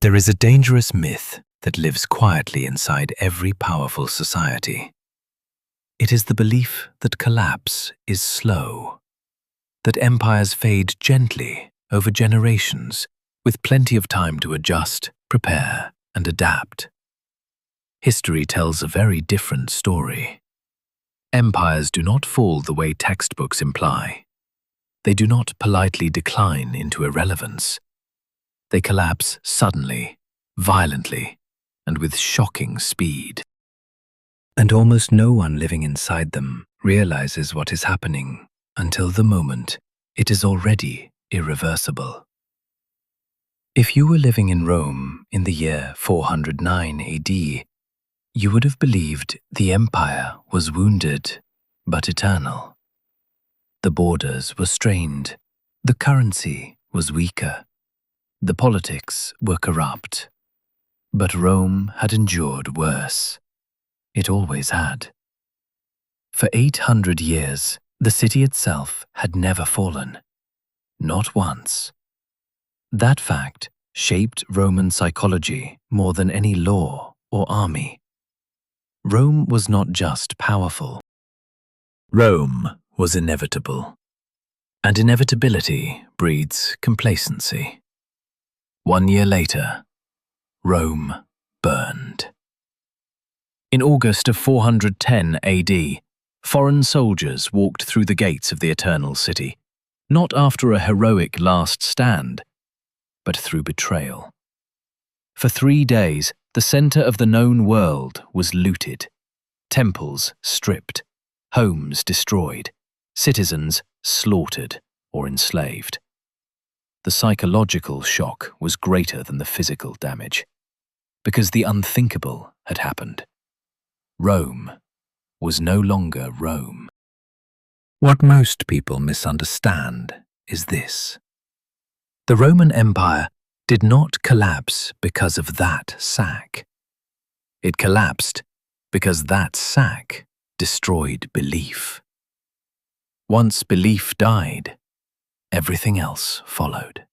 There is a dangerous myth that lives quietly inside every powerful society. It is the belief that collapse is slow, that empires fade gently over generations, with plenty of time to adjust, prepare, and adapt. History tells a very different story. Empires do not fall the way textbooks imply. They do not politely decline into irrelevance. They collapse suddenly, violently, and with shocking speed. And almost no one living inside them realizes what is happening until the moment it is already irreversible. If you were living in Rome in the year 409 AD, you would have believed the empire was wounded but eternal. The borders were strained, the currency was weaker, the politics were corrupt. But Rome had endured worse. It always had. For 800 years, the city itself had never fallen. Not once. That fact shaped Roman psychology more than any law or army. Rome was not just powerful. Rome was inevitable. And inevitability breeds complacency. 1 year later, Rome burned. In August of 410 AD, foreign soldiers walked through the gates of the Eternal City, not after a heroic last stand, but through betrayal. For 3 days, the center of the known world was looted, temples stripped, homes destroyed, citizens slaughtered or enslaved. The psychological shock was greater than the physical damage, because the unthinkable had happened. Rome was no longer Rome. What most people misunderstand is this. The Roman Empire did not collapse because of that sack. It collapsed because that sack destroyed belief. Once belief died, everything else followed.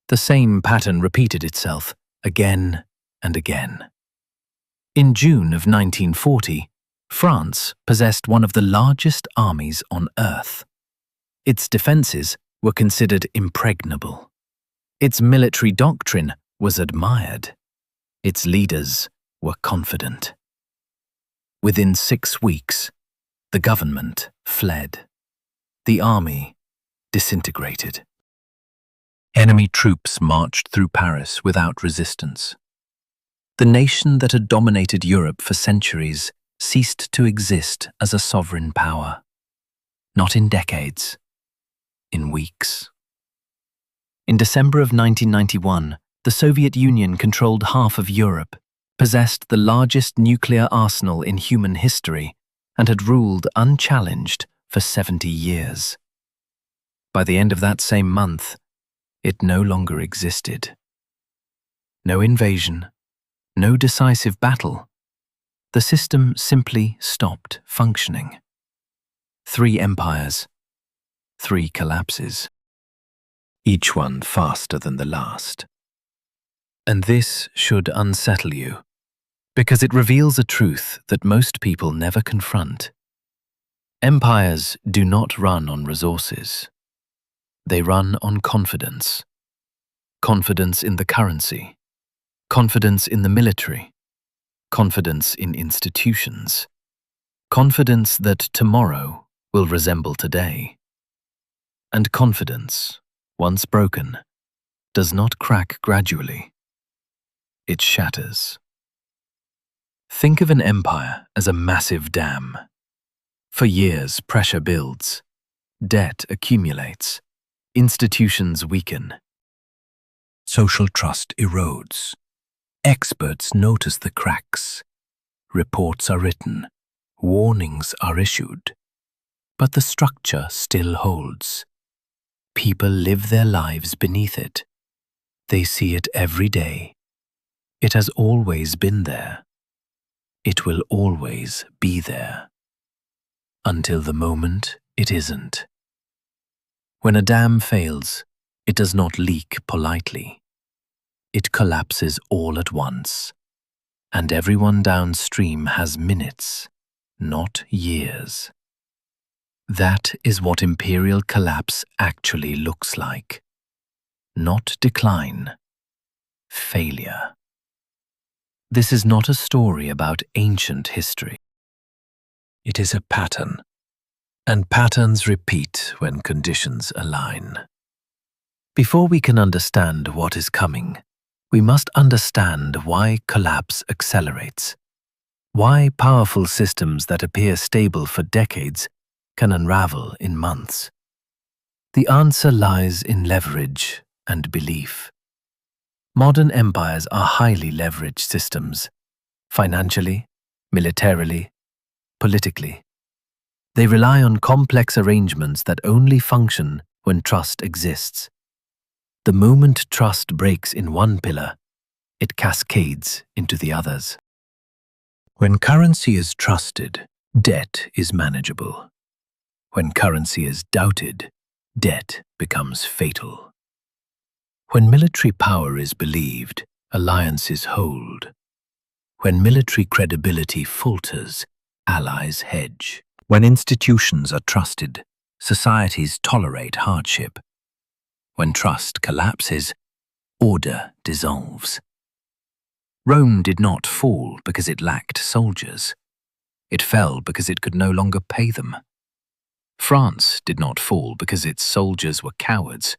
The same pattern repeated itself again and again. In June of 1940, France possessed one of the largest armies on Earth. Its defenses were considered impregnable. Its military doctrine was admired. Its leaders were confident. Within 6 weeks, the government fled. The army disintegrated. Enemy troops marched through Paris without resistance. The nation that had dominated Europe for centuries ceased to exist as a sovereign power. Not in decades, in weeks. In December of 1991, the Soviet Union controlled half of Europe, possessed the largest nuclear arsenal in human history, and had ruled unchallenged for 70 years. By the end of that same month, it no longer existed. No invasion, no decisive battle. The system simply stopped functioning. 3 empires, 3 collapses. Each one faster than the last. And this should unsettle you, because it reveals a truth that most people never confront. Empires do not run on resources. They run on confidence. Confidence in the currency. Confidence in the military. Confidence in institutions. Confidence that tomorrow will resemble today. And confidence, once broken, does not crack gradually. It shatters. Think of an empire as a massive dam. For years, pressure builds. Debt accumulates. Institutions weaken. Social trust erodes. Experts notice the cracks. Reports are written. Warnings are issued. But the structure still holds. People live their lives beneath it. They see it every day. It has always been there. It will always be there. Until the moment it isn't. When a dam fails, it does not leak politely. it collapses all at once, and everyone downstream has minutes, not years. That is what imperial collapse actually looks like. Not decline, failure. This is not a story about ancient history. It is a pattern, and patterns repeat when conditions align. Before we can understand what is coming, we must understand why collapse accelerates, why powerful systems that appear stable for decades can unravel in months. The answer lies in leverage and belief. Modern empires are highly leveraged systems, financially, militarily, politically. They rely on complex arrangements that only function when trust exists. The moment trust breaks in one pillar, it cascades into the others. When currency is trusted, debt is manageable. When currency is doubted, debt becomes fatal. When military power is believed, alliances hold. When military credibility falters, allies hedge. When institutions are trusted, societies tolerate hardship. When trust collapses, order dissolves. Rome did not fall because it lacked soldiers. It fell because it could no longer pay them. France did not fall because its soldiers were cowards.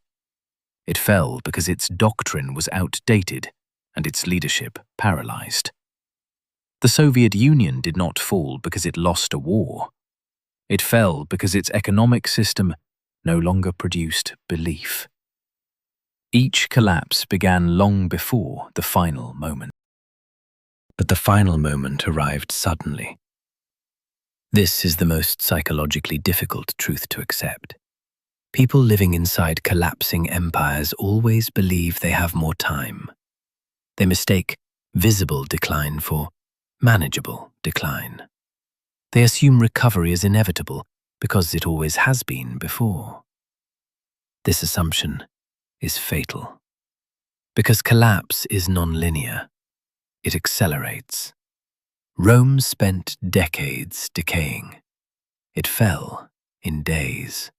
It fell because its doctrine was outdated and its leadership paralyzed. The Soviet Union did not fall because it lost a war. It fell because its economic system no longer produced belief. Each collapse began long before the final moment. But the final moment arrived suddenly. This is the most psychologically difficult truth to accept. People living inside collapsing empires always believe they have more time. They mistake visible decline for manageable decline. They assume recovery is inevitable because it always has been before. This assumption is fatal. Because collapse is non-linear, it accelerates. Rome spent decades decaying. It fell in days.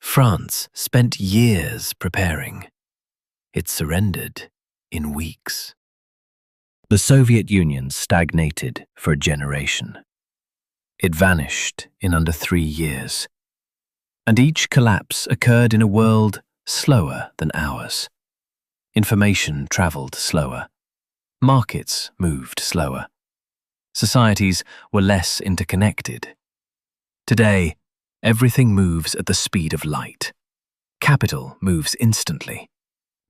France spent years preparing. It surrendered in weeks. The Soviet Union stagnated for a generation. It vanished in under 3 years. And each collapse occurred in a world slower than ours. Information traveled slower. Markets moved slower. Societies were less interconnected. Today, everything moves at the speed of light. Capital moves instantly.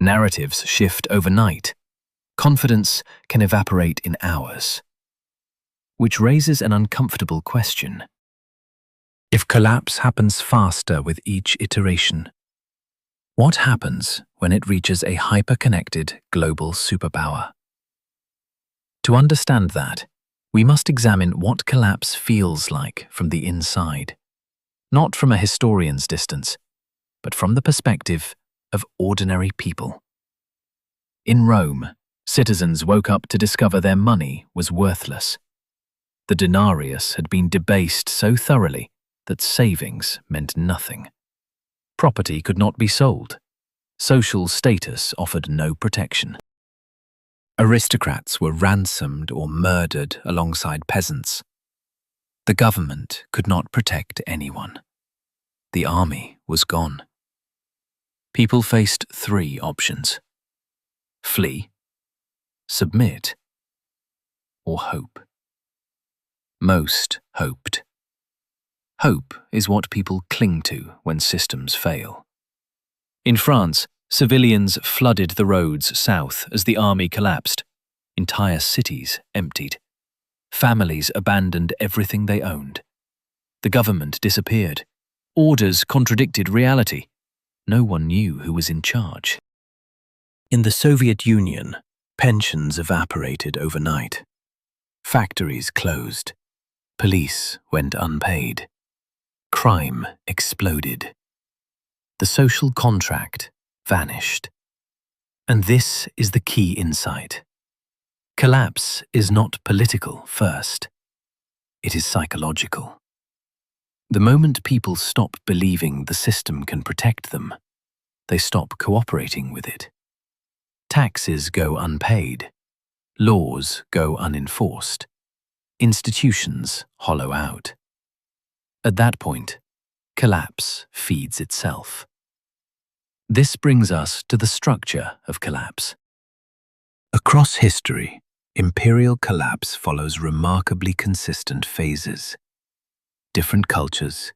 Narratives shift overnight. Confidence can evaporate in hours. Which raises an uncomfortable question. If collapse happens faster with each iteration, what happens when it reaches a hyper-connected global superpower? To understand that, we must examine what collapse feels like from the inside, not from a historian's distance, but from the perspective of ordinary people. In Rome, citizens woke up to discover their money was worthless. The denarius had been debased so thoroughly that savings meant nothing. Property could not be sold. Social status offered no protection. Aristocrats were ransomed or murdered alongside peasants. The government could not protect anyone. The army was gone. People faced 3 options: flee, submit, or hope. Most hoped. Hope is what people cling to when systems fail. In France, civilians flooded the roads south as the army collapsed. Entire cities emptied. Families abandoned everything they owned. The government disappeared. Orders contradicted reality. No one knew who was in charge. In the Soviet Union, pensions evaporated overnight. Factories closed. Police went unpaid. Crime exploded. The social contract vanished. And this is the key insight. Collapse is not political first. It is psychological. The moment people stop believing the system can protect them, they stop cooperating with it. Taxes go unpaid. Laws go unenforced. Institutions hollow out. At that point, collapse feeds itself. This brings us to the structure of collapse. Across history, imperial collapse follows remarkably consistent phases. Different cultures,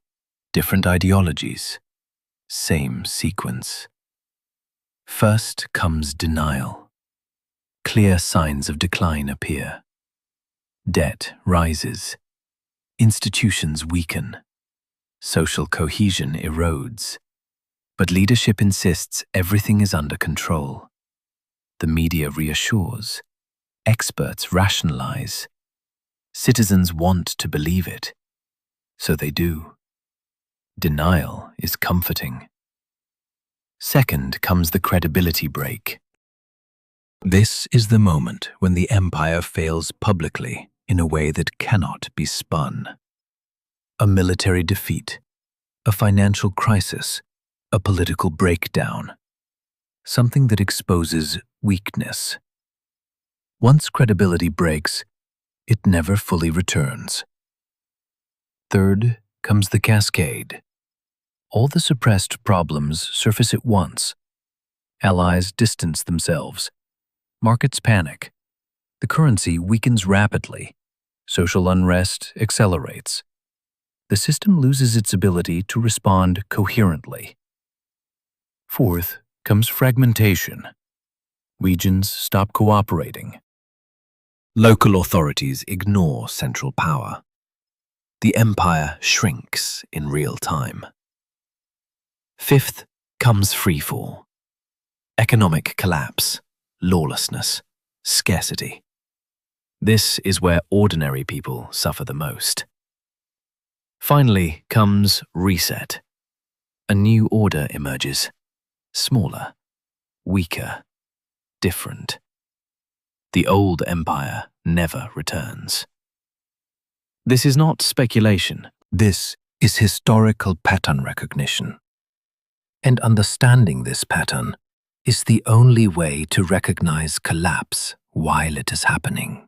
different ideologies, same sequence. First comes denial. Clear signs of decline appear. Debt rises. Institutions weaken. Social cohesion erodes. But leadership insists everything is under control. The media reassures. Experts rationalize. Citizens want to believe it. So they do. Denial is comforting. Second comes the credibility break. This is the moment when the empire fails publicly in a way that cannot be spun. A military defeat, a financial crisis, a political breakdown. Something that exposes weakness. Once credibility breaks, it never fully returns. Third comes the cascade. All the suppressed problems surface at once. Allies distance themselves. Markets panic. The currency weakens rapidly. Social unrest accelerates. The system loses its ability to respond coherently. Fourth comes fragmentation. Regions stop cooperating. Local authorities ignore central power. The empire shrinks in real time. Fifth comes freefall. Economic collapse, lawlessness, scarcity. This is where ordinary people suffer the most. Finally comes reset. A new order emerges, smaller, weaker, different. The old empire never returns. This is not speculation. This is historical pattern recognition. And understanding this pattern is the only way to recognize collapse while it is happening.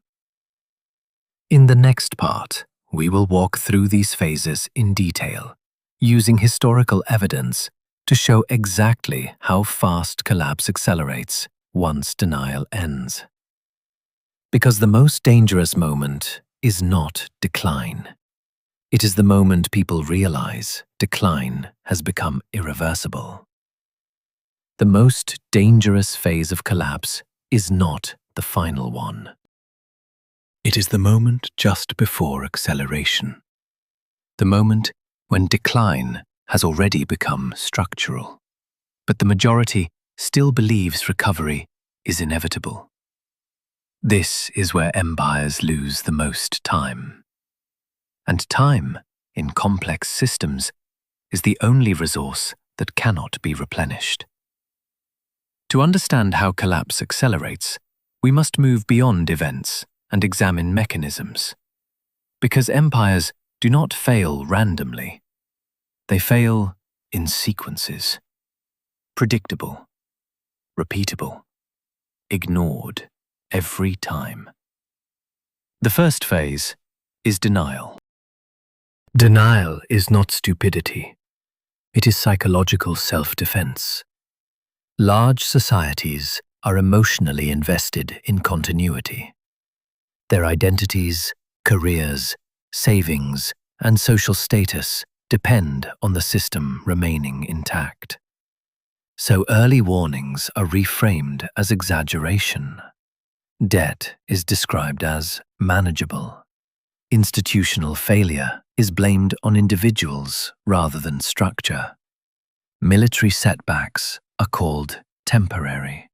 In the next part, we will walk through these phases in detail, using historical evidence to show exactly how fast collapse accelerates once denial ends. Because the most dangerous moment is not decline. It is the moment people realize decline has become irreversible. The most dangerous phase of collapse is not the final one. It is the moment just before acceleration. The moment when decline has already become structural. But the majority still believes recovery is inevitable. This is where empires lose the most time. And time, in complex systems, is the only resource that cannot be replenished. To understand how collapse accelerates, we must move beyond events and examine mechanisms. Because empires do not fail randomly. They fail in sequences. Predictable, repeatable, ignored every time. The first phase is denial. Denial is not stupidity. It is psychological self-defense. Large societies are emotionally invested in continuity. Their identities, careers, savings, and social status depend on the system remaining intact. So early warnings are reframed as exaggeration. Debt is described as manageable. Institutional failure is blamed on individuals rather than structure. Military setbacks are called temporary.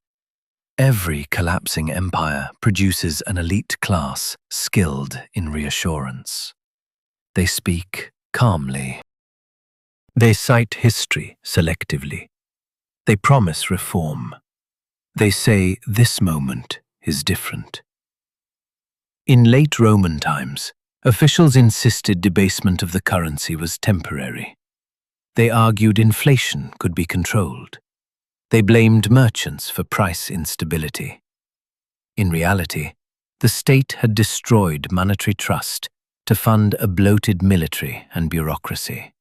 Every collapsing empire produces an elite class skilled in reassurance. They speak calmly. They cite history selectively. They promise reform. They say this moment is different. In late Roman times, officials insisted debasement of the currency was temporary. They argued inflation could be controlled. They blamed merchants for price instability. In reality, the state had destroyed monetary trust to fund a bloated military and bureaucracy.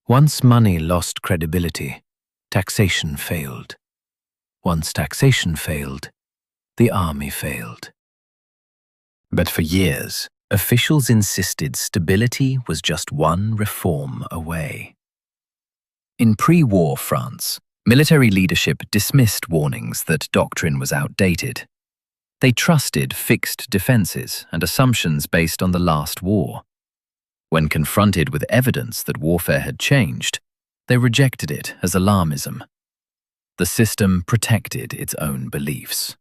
Once money lost credibility, taxation failed. Once taxation failed, the army failed. But for years, officials insisted stability was just one reform away. In pre-war France, military leadership dismissed warnings that doctrine was outdated. They trusted fixed defenses and assumptions based on the last war. When confronted with evidence that warfare had changed, they rejected it as alarmism. The system protected its own beliefs.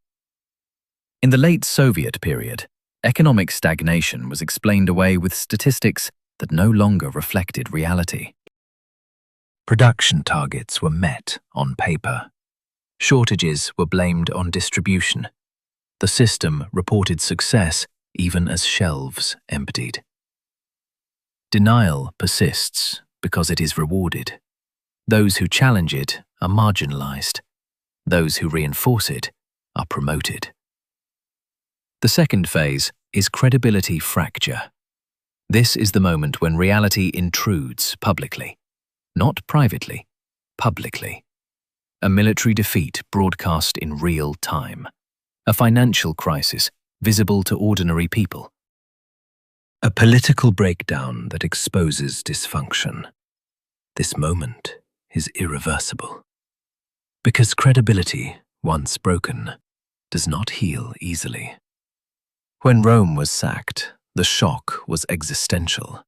In the late Soviet period, economic stagnation was explained away with statistics that no longer reflected reality. Production targets were met on paper. Shortages were blamed on distribution. The system reported success even as shelves emptied. Denial persists because it is rewarded. Those who challenge it are marginalized. Those who reinforce it are promoted. The second phase is credibility fracture. This is the moment when reality intrudes publicly, not privately, publicly. A military defeat broadcast in real time. A financial crisis visible to ordinary people. A political breakdown that exposes dysfunction. This moment is irreversible. Because credibility, once broken, does not heal easily. When Rome was sacked, the shock was existential.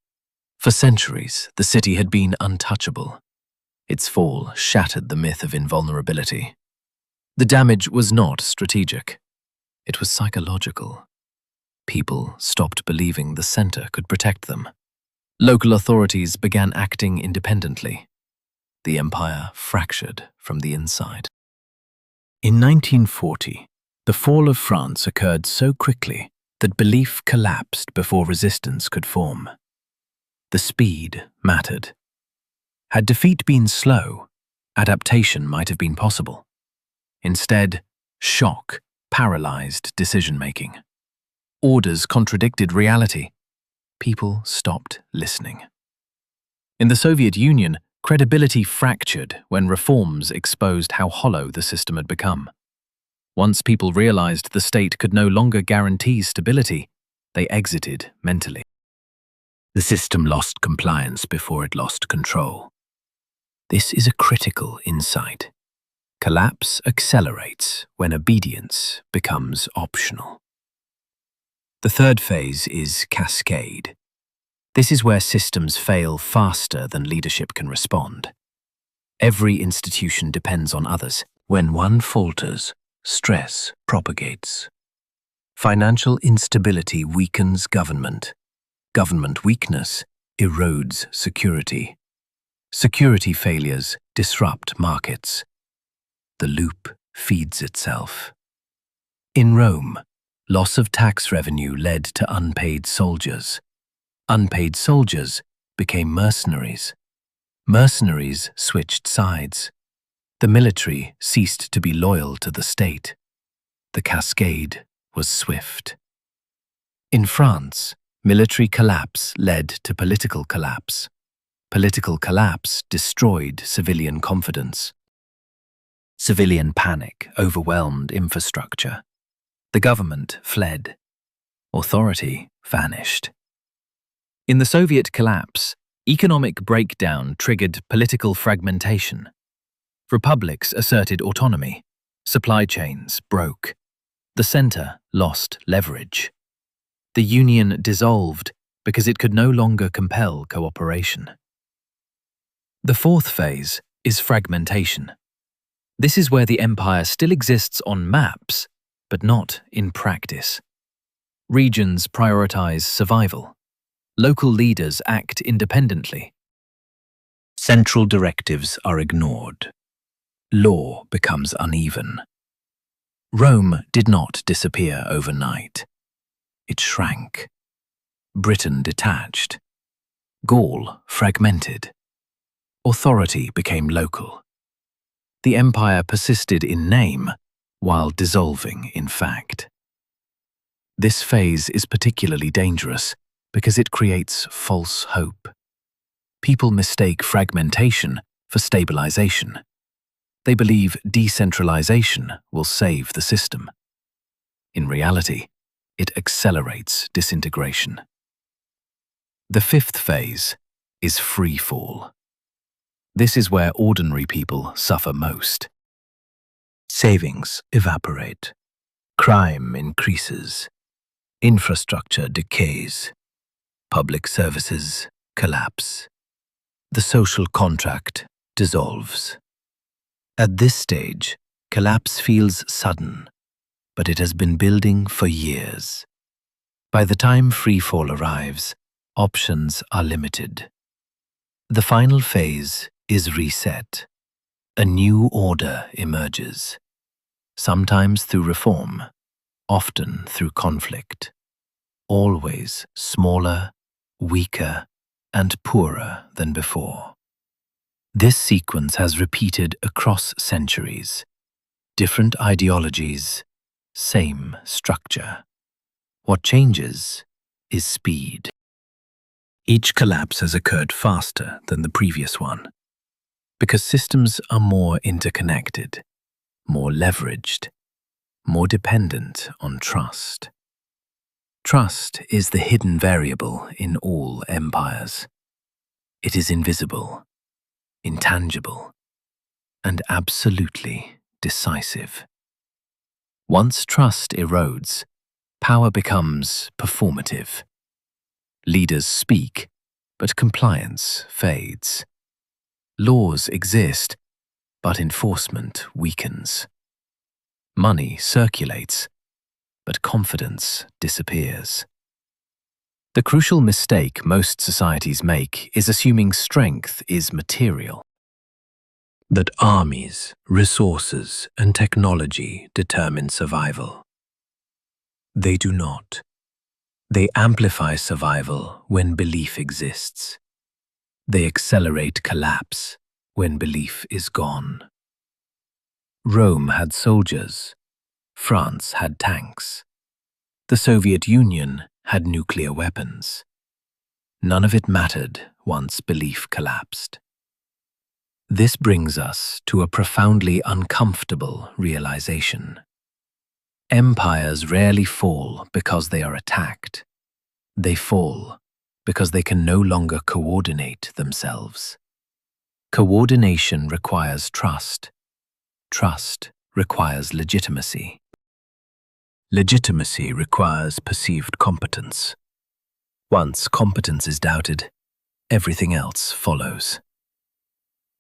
For centuries, the city had been untouchable. Its fall shattered the myth of invulnerability. The damage was not strategic. It was psychological. People stopped believing the center could protect them. Local authorities began acting independently. The empire fractured from the inside. In 1940, the fall of France occurred so quickly that belief collapsed before resistance could form. The speed mattered. Had defeat been slow, adaptation might have been possible. Instead, shock paralyzed decision-making. Orders contradicted reality. People stopped listening. In the Soviet Union, credibility fractured when reforms exposed how hollow the system had become. Once people realized the state could no longer guarantee stability, they exited mentally. The system lost compliance before it lost control. This is a critical insight. Collapse accelerates when obedience becomes optional. The third phase is cascade. This is where systems fail faster than leadership can respond. Every institution depends on others. When one falters, stress propagates. Financial instability weakens government. Government weakness erodes security. Security failures disrupt markets. The loop feeds itself. In Rome, loss of tax revenue led to unpaid soldiers. Unpaid soldiers became mercenaries. Mercenaries switched sides. The military ceased to be loyal to the state. The cascade was swift. In France, military collapse led to political collapse. Political collapse destroyed civilian confidence. Civilian panic overwhelmed infrastructure. The government fled. Authority vanished. In the Soviet collapse, economic breakdown triggered political fragmentation. Republics asserted autonomy. Supply chains broke. The center lost leverage. The union dissolved because it could no longer compel cooperation. The fourth phase is fragmentation. This is where the empire still exists on maps, but not in practice. Regions prioritize survival. Local leaders act independently. Central directives are ignored. Law becomes uneven. Rome did not disappear overnight. It shrank. Britain detached. Gaul fragmented. Authority became local. The empire persisted in name while dissolving in fact. This phase is particularly dangerous because it creates false hope. People mistake fragmentation for stabilization. They believe decentralization will save the system. In reality, it accelerates disintegration. The fifth phase is free fall. This is where ordinary people suffer most. Savings evaporate. Crime increases. Infrastructure decays. Public services collapse. The social contract dissolves. At this stage, collapse feels sudden, but it has been building for years. By the time free fall arrives, options are limited. The final phase is reset. A new order emerges, sometimes through reform, often through conflict, always smaller, weaker, and poorer than before. This sequence has repeated across centuries. Different ideologies, same structure. What changes is speed. Each collapse has occurred faster than the previous one, because systems are more interconnected, more leveraged, more dependent on trust. Trust is the hidden variable in all empires. It is invisible, intangible, and absolutely decisive. Once trust erodes, power becomes performative. Leaders speak, but compliance fades. Laws exist, but enforcement weakens. Money circulates, but confidence disappears. The crucial mistake most societies make is assuming strength is material. That armies, resources, and technology determine survival. They do not. They amplify survival when belief exists. They accelerate collapse when belief is gone. Rome had soldiers. France had tanks. The Soviet Union had nuclear weapons. None of it mattered once belief collapsed. This brings us to a profoundly uncomfortable realization. Empires rarely fall because they are attacked. They fall because they can no longer coordinate themselves. Coordination requires trust. Trust requires legitimacy. Legitimacy requires perceived competence. Once competence is doubted, everything else follows.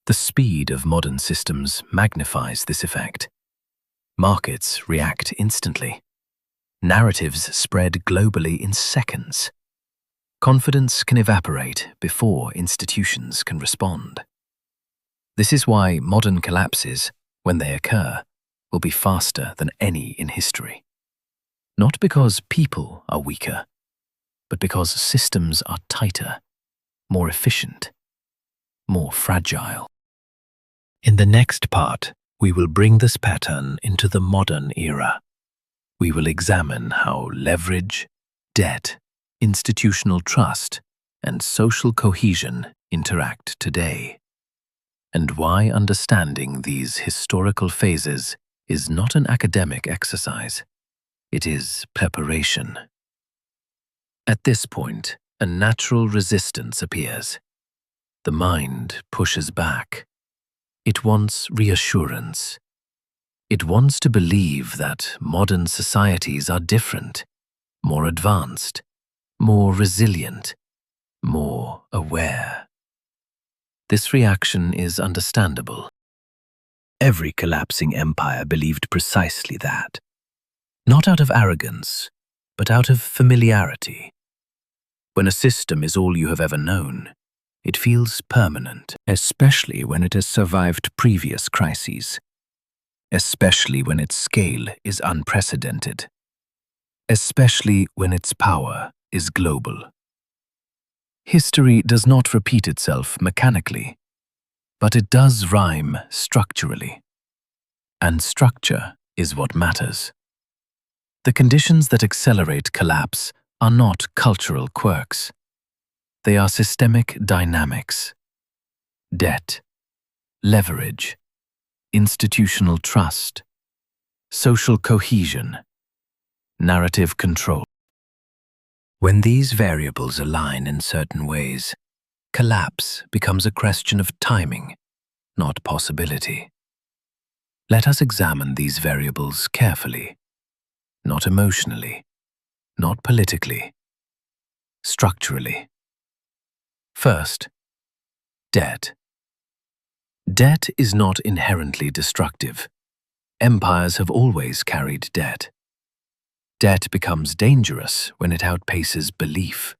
The speed of modern systems magnifies this effect. Markets react instantly. Narratives spread globally in seconds. Confidence can evaporate before institutions can respond. This is why modern collapses, when they occur, will be faster than any in history. Not because people are weaker, but because systems are tighter, more efficient, more fragile. In the next part, we will bring this pattern into the modern era. We will examine how leverage, debt, institutional trust, and social cohesion interact today, and why understanding these historical phases is not an academic exercise. It is preparation. At this point, a natural resistance appears. The mind pushes back. It wants reassurance. It wants to believe that modern societies are different, more advanced, more resilient, more aware. This reaction is understandable. Every collapsing empire believed precisely that. Not out of arrogance, but out of familiarity. When a system is all you have ever known, it feels permanent, especially when it has survived previous crises. especially when its scale is unprecedented, especially when its power is global. History does not repeat itself mechanically, but it does rhyme structurally. And structure is what matters. The conditions that accelerate collapse are not cultural quirks. They are systemic dynamics. Debt, leverage, institutional trust, social cohesion, narrative control. When these variables align in certain ways, collapse becomes a question of timing, not possibility. Let us examine these variables carefully, not emotionally, not politically, structurally. First, debt. Debt is not inherently destructive. Empires have always carried debt. Debt becomes dangerous when it outpaces belief,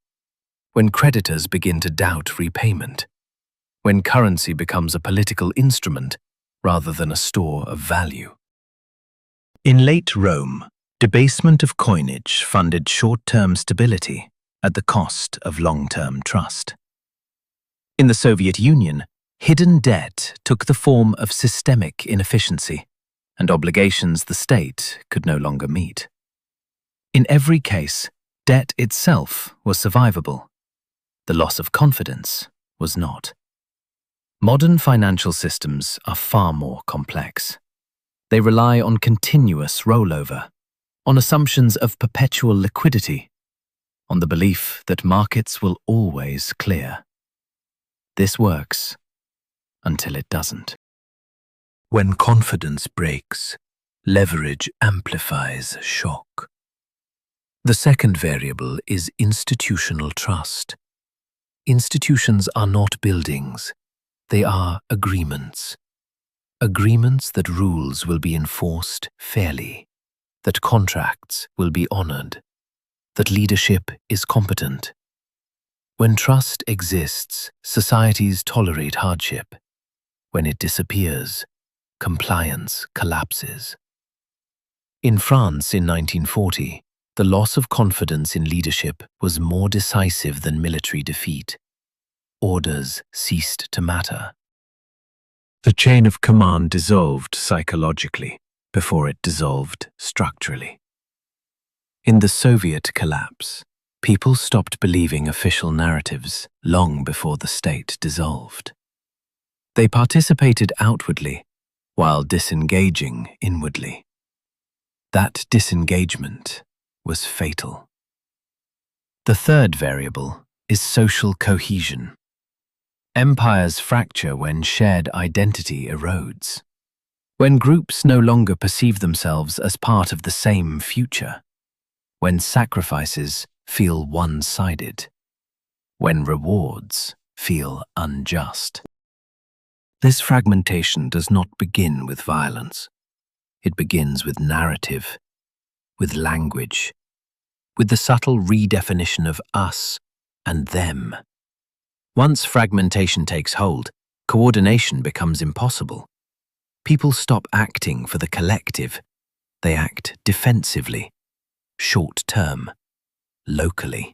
when creditors begin to doubt repayment, when currency becomes a political instrument rather than a store of value. In late Rome, debasement of coinage funded short-term stability at the cost of long-term trust. In the Soviet Union, hidden debt took the form of systemic inefficiency and obligations the state could no longer meet. In every case, debt itself was survivable. The loss of confidence was not. Modern financial systems are far more complex. They rely on continuous rollover, on assumptions of perpetual liquidity, on the belief that markets will always clear. This works until it doesn't. When confidence breaks, leverage amplifies shock. The second variable is institutional trust. Institutions are not buildings. They are agreements. Agreements that rules will be enforced fairly, that contracts will be honored, that leadership is competent. When trust exists, societies tolerate hardship. When it disappears, compliance collapses. In France in 1940, the loss of confidence in leadership was more decisive than military defeat. Orders ceased to matter. The chain of command dissolved psychologically before it dissolved structurally. In the Soviet collapse, people stopped believing official narratives long before the state dissolved. They participated outwardly while disengaging inwardly. That disengagement was fatal. The third variable is social cohesion. Empires fracture when shared identity erodes. When groups no longer perceive themselves as part of the same future. When sacrifices feel one-sided. When rewards feel unjust. This fragmentation does not begin with violence. It begins with narrative, with language, with the subtle redefinition of us and them. Once fragmentation takes hold, coordination becomes impossible. People stop acting for the collective. They act defensively, short-term, locally.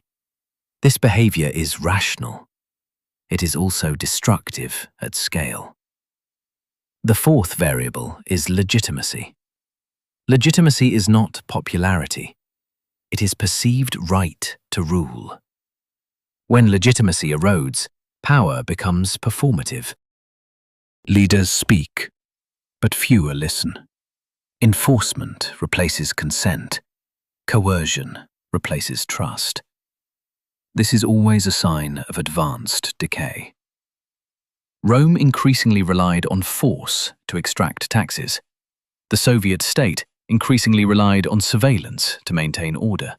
This behavior is rational. It is also destructive at scale. The fourth variable is legitimacy. Legitimacy is not popularity. It is perceived right to rule. When legitimacy erodes, power becomes performative. Leaders speak, but fewer listen. Enforcement replaces consent. Coercion replaces trust. This is always a sign of advanced decay. Rome increasingly relied on force to extract taxes. The Soviet state increasingly relied on surveillance to maintain order.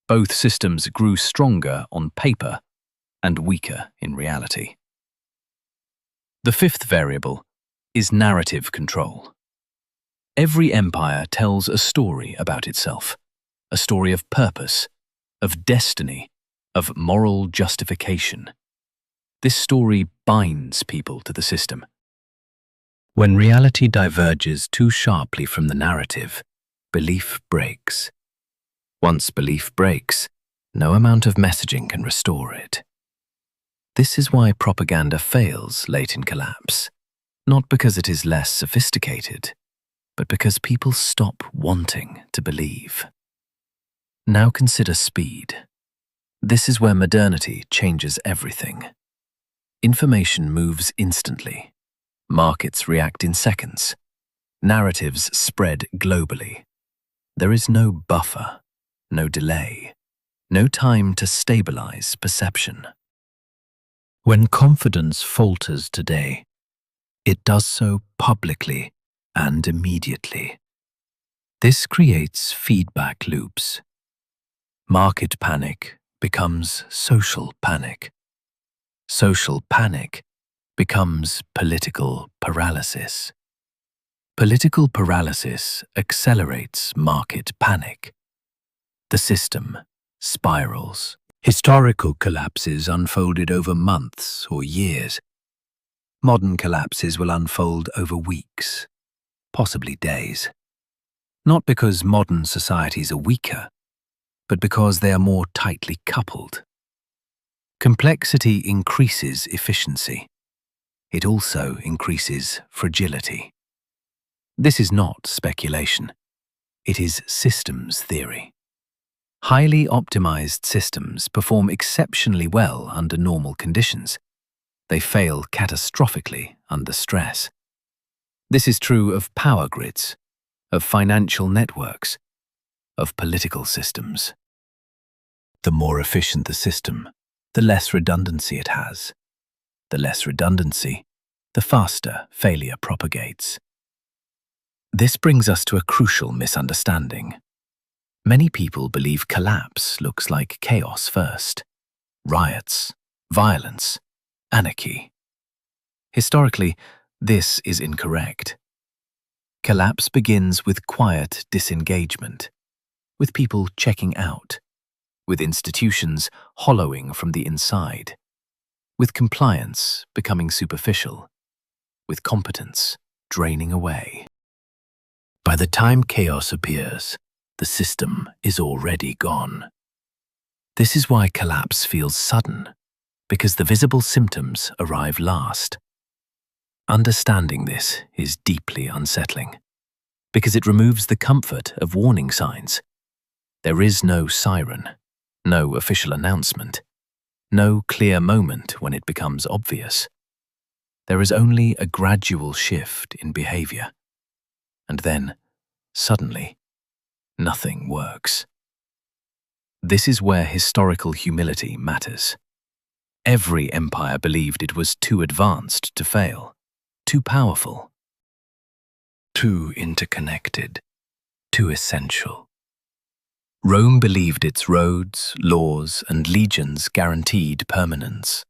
Both systems grew stronger on paper and weaker in reality. The fifth variable is narrative control. Every empire tells a story about itself, a story of purpose, of destiny, of moral justification. This story binds people to the system. When reality diverges too sharply from the narrative, belief breaks. Once belief breaks, no amount of messaging can restore it. This is why propaganda fails late in collapse, not because it is less sophisticated, but because people stop wanting to believe. Now consider speed. This is where modernity changes everything. Information moves instantly. Markets react in seconds. Narratives spread globally. There is no buffer, no delay, no time to stabilize perception. When confidence falters today, it does so publicly and immediately. This creates feedback loops. Market panic becomes social panic. Social panic becomes political paralysis. Political paralysis accelerates market panic. The system spirals. Historical collapses unfolded over months or years. Modern collapses will unfold over weeks, possibly days. Not because modern societies are weaker, but because they are more tightly coupled. Complexity increases efficiency. It also increases fragility. This is not speculation. It is systems theory. Highly optimized systems perform exceptionally well under normal conditions. They fail catastrophically under stress. This is true of power grids, of financial networks, of political systems. The more efficient the system, the less redundancy it has. The less redundancy, the faster failure propagates. This brings us to a crucial misunderstanding. Many people believe collapse looks like chaos first. Riots, violence, anarchy. Historically, this is incorrect. Collapse begins with quiet disengagement, with people checking out, with institutions hollowing from the inside, with compliance becoming superficial, with competence draining away. By the time chaos appears, the system is already gone. This is why collapse feels sudden, because the visible symptoms arrive last. Understanding this is deeply unsettling, because it removes the comfort of warning signs. There is no siren, no official announcement, no clear moment when it becomes obvious. There is only a gradual shift in behavior. And then, suddenly, nothing works. This is where historical humility matters. Every empire believed it was too advanced to fail, too powerful, too interconnected, too essential. Rome believed its roads, laws, and legions guaranteed permanence.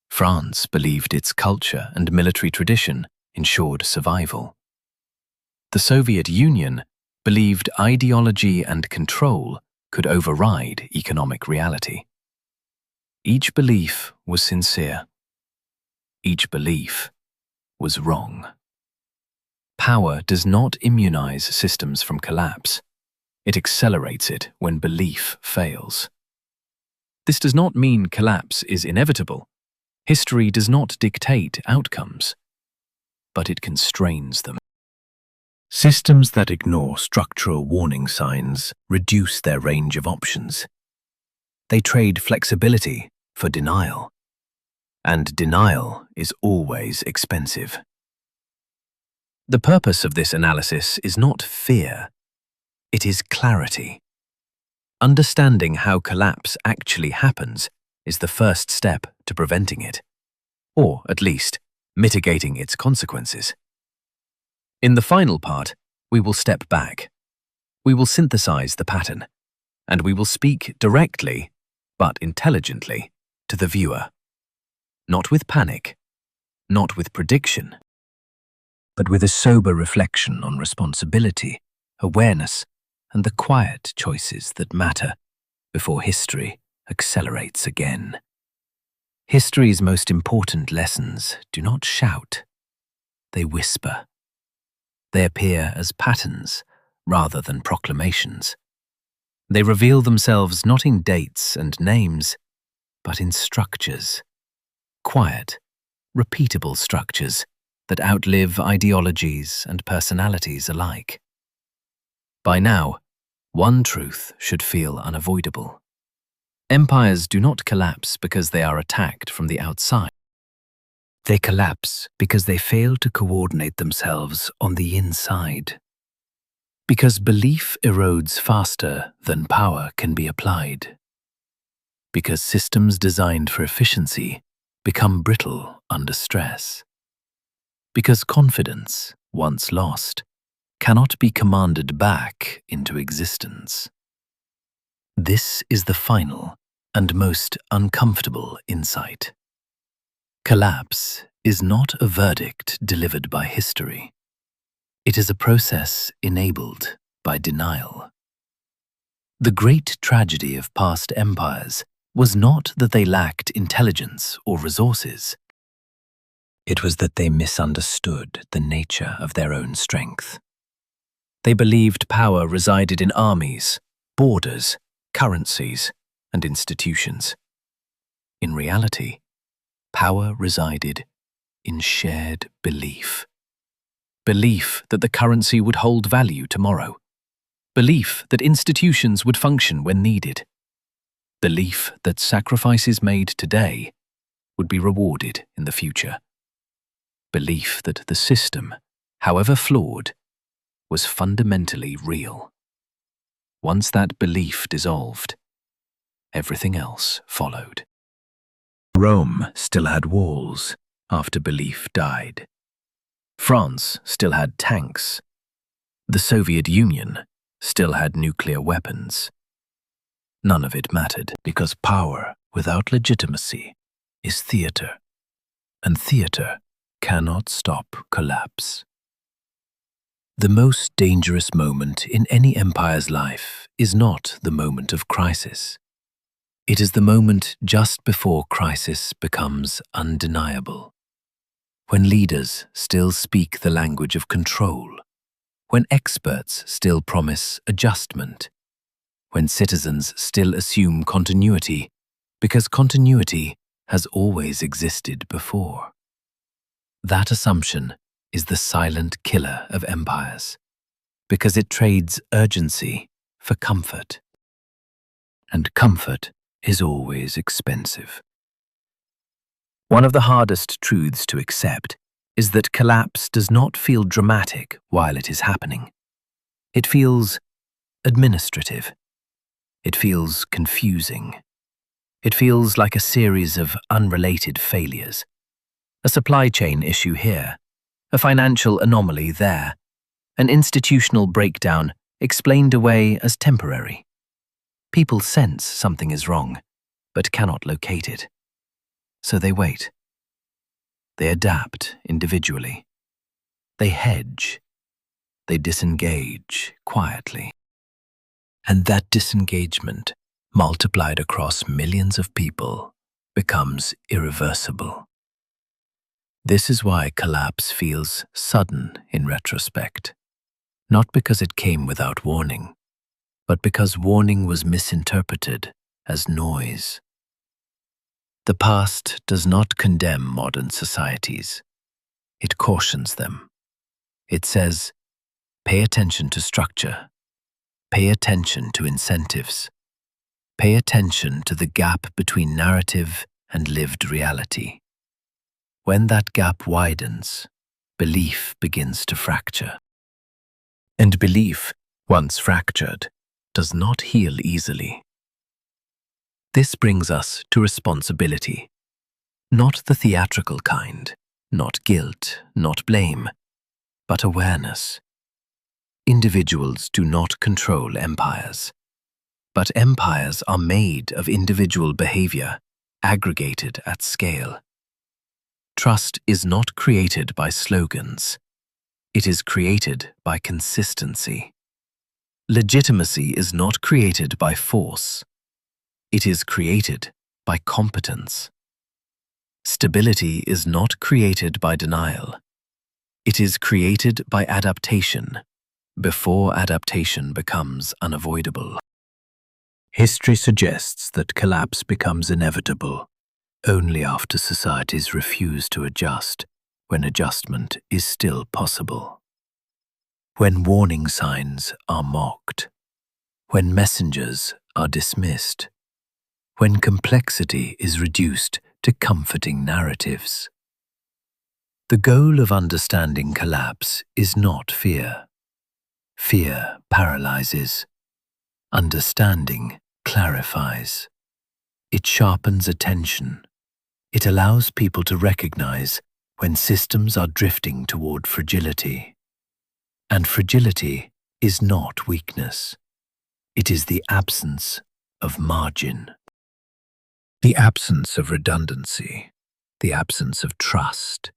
France believed its culture and military tradition ensured survival. The Soviet Union believed ideology and control could override economic reality. Each belief was sincere. Each belief was wrong. Power does not immunize systems from collapse. It accelerates it when belief fails. This does not mean collapse is inevitable. History does not dictate outcomes, but it constrains them. Systems that ignore structural warning signs reduce their range of options. They trade flexibility for denial, and denial is always expensive. The purpose of this analysis is not fear, it is clarity. Understanding how collapse actually happens is the first step to preventing it, or at least mitigating its consequences. In the final part, we will step back. We will synthesize the pattern, and we will speak directly, but intelligently, to the viewer. Not with panic, not with prediction, but with a sober reflection on responsibility, awareness, and the quiet choices that matter before history accelerates again. History's most important lessons do not shout. they whisper. They appear as patterns rather than proclamations. They reveal themselves not in dates and names, but in structures. Quiet, repeatable structures that outlive ideologies and personalities alike. By now, one truth should feel unavoidable. Empires do not collapse because they are attacked from the outside. They collapse because they fail to coordinate themselves on the inside. Because belief erodes faster than power can be applied. Because systems designed for efficiency become brittle under stress. Because confidence, once lost, cannot be commanded back into existence. This is the final and most uncomfortable insight. Collapse is not a verdict delivered by history. It is a process enabled by denial. The great tragedy of past empires was not that they lacked intelligence or resources. It was that they misunderstood the nature of their own strength. They believed power resided in armies, borders, currencies, and institutions. In reality, power resided in shared belief. Belief that the currency would hold value tomorrow. Belief that institutions would function when needed. Belief that sacrifices made today would be rewarded in the future. Belief that the system, however flawed, was fundamentally real. Once that belief dissolved, everything else followed. Rome still had walls after belief died. France still had tanks. The Soviet Union still had nuclear weapons. None of it mattered because power without legitimacy is theater, and theater cannot stop collapse. The most dangerous moment in any empire's life is not the moment of crisis. It is the moment just before crisis becomes undeniable. When leaders still speak the language of control, when experts still promise adjustment, when citizens still assume continuity because continuity has always existed before. That assumption is the silent killer of empires, because it trades urgency for comfort. And comfort is always expensive. One of the hardest truths to accept is that collapse does not feel dramatic while it is happening. It feels administrative. It feels confusing. It feels like a series of unrelated failures. A supply chain issue here, a financial anomaly there, an institutional breakdown explained away as temporary. People sense something is wrong, but cannot locate it. So they wait. They adapt individually. They hedge. They disengage quietly. And that disengagement, multiplied across millions of people, becomes irreversible. This is why collapse feels sudden in retrospect, not because it came without warning, but because warning was misinterpreted as noise. The past does not condemn modern societies. It cautions them. It says, pay attention to structure, pay attention to incentives, pay attention to the gap between narrative and lived reality. When that gap widens, belief begins to fracture. And belief, once fractured, does not heal easily. This brings us to responsibility. Not the theatrical kind, not guilt, not blame, but awareness. Individuals do not control empires, but empires are made of individual behavior, aggregated at scale. Trust is not created by slogans. It is created by consistency. Legitimacy is not created by force. It is created by competence. Stability is not created by denial. It is created by adaptation, before adaptation becomes unavoidable. History suggests that collapse becomes inevitable only after societies refuse to adjust when adjustment is still possible. When warning signs are mocked, when messengers are dismissed, when complexity is reduced to comforting narratives. The goal of understanding collapse is not fear. Fear paralyzes. Understanding clarifies. It sharpens attention. It allows people to recognize when systems are drifting toward fragility. And fragility is not weakness. It is the absence of margin. The absence of redundancy, the absence of trust.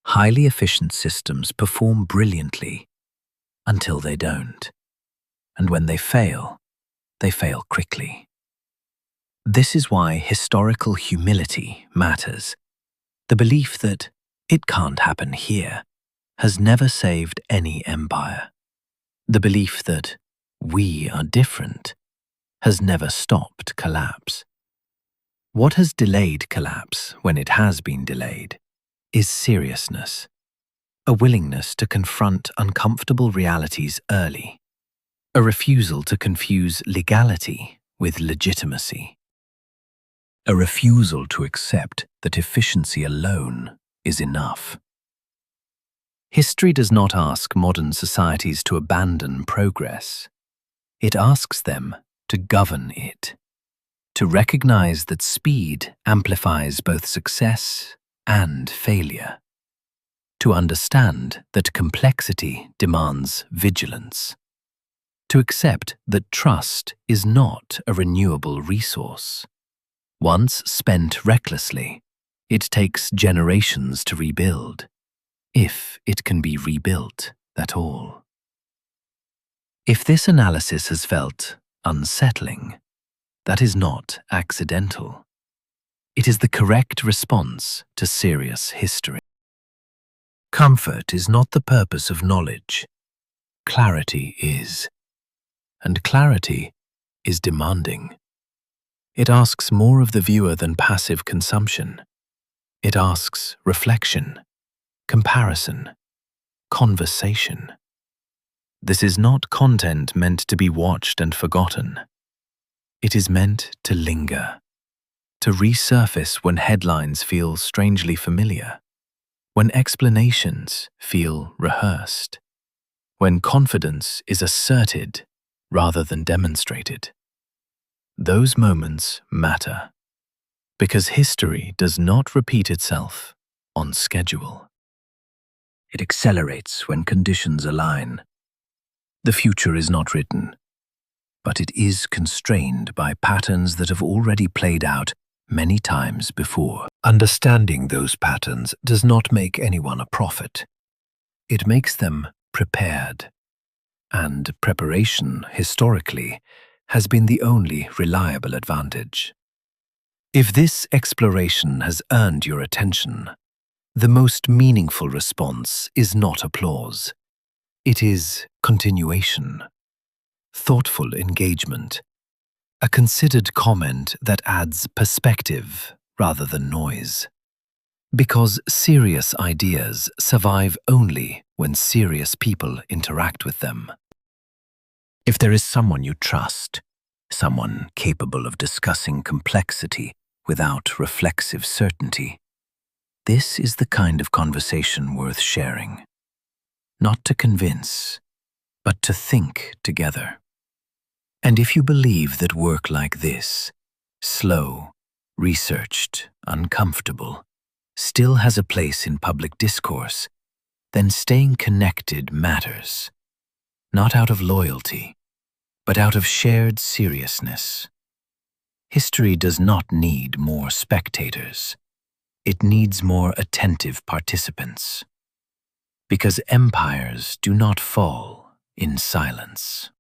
Highly efficient systems perform brilliantly until they don't. And when they fail quickly. This is why historical humility matters. The belief that it can't happen here has never saved any empire. The belief that we are different has never stopped collapse. What has delayed collapse when it has been delayed is seriousness, a willingness to confront uncomfortable realities early, a refusal to confuse legality with legitimacy, a refusal to accept that efficiency alone is enough. History does not ask modern societies to abandon progress. It asks them to govern it, to recognize that speed amplifies both success and failure, to understand that complexity demands vigilance, to accept that trust is not a renewable resource. Once spent recklessly, it takes generations to rebuild, if it can be rebuilt at all. If this analysis has felt unsettling, that is not accidental. It is the correct response to serious history. Comfort is not the purpose of knowledge. Clarity is. And clarity is demanding. It asks more of the viewer than passive consumption. It asks reflection, comparison, conversation. This is not content meant to be watched and forgotten. It is meant to linger, to resurface when headlines feel strangely familiar, when explanations feel rehearsed, when confidence is asserted rather than demonstrated. Those moments matter, because history does not repeat itself on schedule. It accelerates when conditions align. The future is not written, but it is constrained by patterns that have already played out many times before. Understanding those patterns does not make anyone a prophet. It makes them prepared. And preparation, historically, has been the only reliable advantage. If this exploration has earned your attention, the most meaningful response is not applause. It is continuation, thoughtful engagement, a considered comment that adds perspective rather than noise. Because serious ideas survive only when serious people interact with them. If there is someone you trust, someone capable of discussing complexity without reflexive certainty, this is the kind of conversation worth sharing. Not to convince, but to think together. And if you believe that work like this, slow, researched, uncomfortable, still has a place in public discourse, then staying connected matters. Not out of loyalty, but out of shared seriousness. History does not need more spectators. It needs more attentive participants. Because empires do not fall in silence.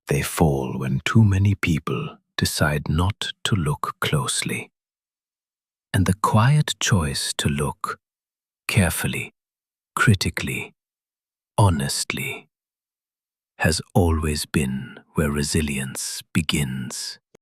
They fall when too many people decide not to look closely. And the quiet choice to look carefully critically, honestly, has always been where resilience begins.